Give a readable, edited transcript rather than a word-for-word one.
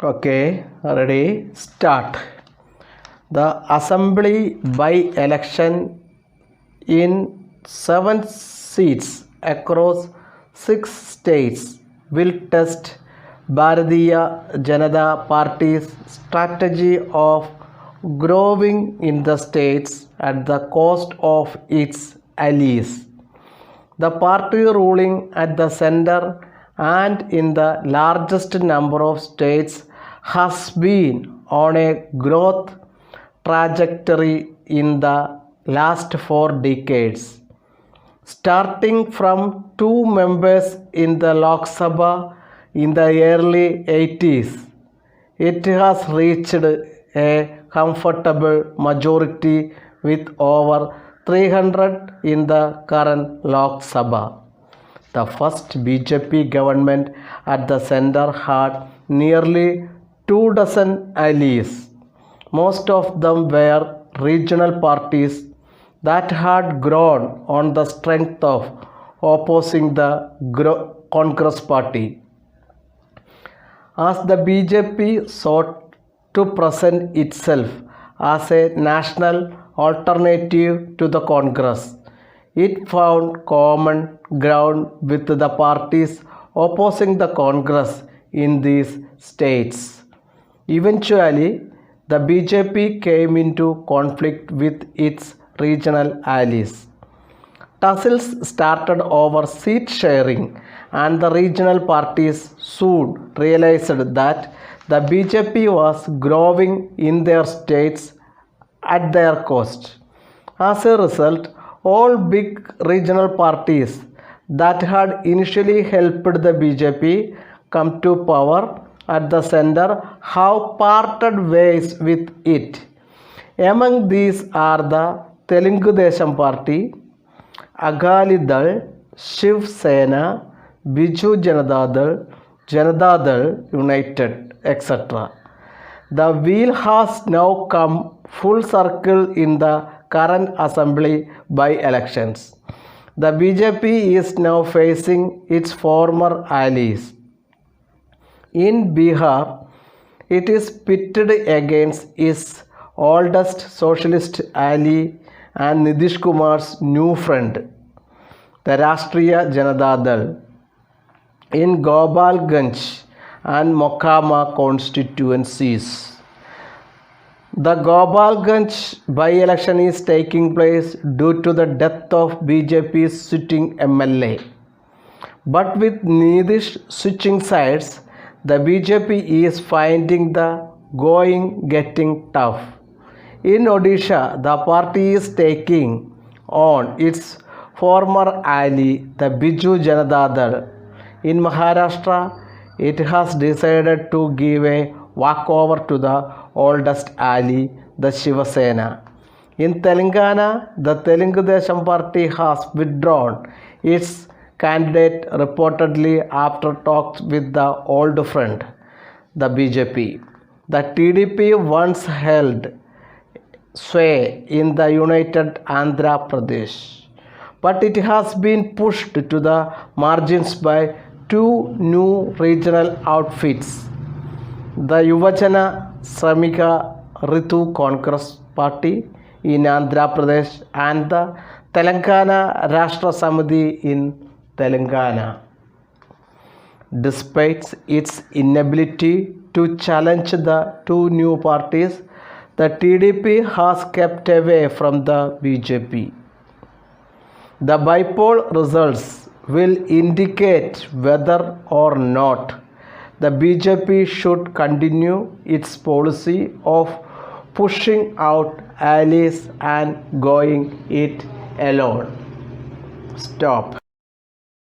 Okay, ready? Start. The assembly by-election in 7 seats across 6 states will test Bharatiya Janata Party's strategy of growing in the states at the cost of its allies. The party ruling at the center and in the largest number of states has been on a growth trajectory in the last 4 decades. Starting from 2 members in the Lok Sabha in the early 80s, it has reached a comfortable majority with over 300 in the current Lok Sabha. The first BJP government at the center had nearly 24 allies. Most of them were regional parties that had grown on the strength of opposing the Congress party. As the BJP sought to present itself as a national alternative to the Congress, it found common ground with the parties opposing the Congress in these states. Eventually, the BJP came into conflict with its regional allies. Tussles started over seat sharing, and the regional parties soon realized that the BJP was growing in their states at their cost. As a result, all big regional parties that had initially helped the BJP come to power at the center have parted ways with it. Among these are the Telugu Desam Party, Akali Dal, Shiv Sena, Biju Janata Dal United, etc. The wheel has now come full circle in the current assembly by-elections. The BJP is now facing its former allies. In Bihar, it is pitted against its oldest socialist ally and Nitish Kumar's new friend, the Rashtriya Janata Dal. In Gopalganj and Mokama constituencies, the Gopalganj by-election is taking place due to the death of BJP's sitting MLA. But with Nitish switching sides, the BJP is finding the going getting tough. In Odisha, the party is taking on its former ally, the Biju Janata Dal. In Maharashtra, it has decided to give a walkover to the oldest ally, the Shiv Sena. In Telangana, the Telugu Desam Party has withdrawn its candidate reportedly after talks with the old friend, the BJP. The TDP once held sway in the united Andhra Pradesh, but it has been pushed to the margins by 2 new regional outfits, the Yuvajana Shramika Ritu Congress Party in Andhra Pradesh and the Telangana Rashtra Samiti in Telangana. Despite its inability to challenge the 2 new parties, the TDP has kept away from the BJP. The bypoll results will indicate whether or not the BJP should continue its policy of pushing out allies and going it alone. Stop.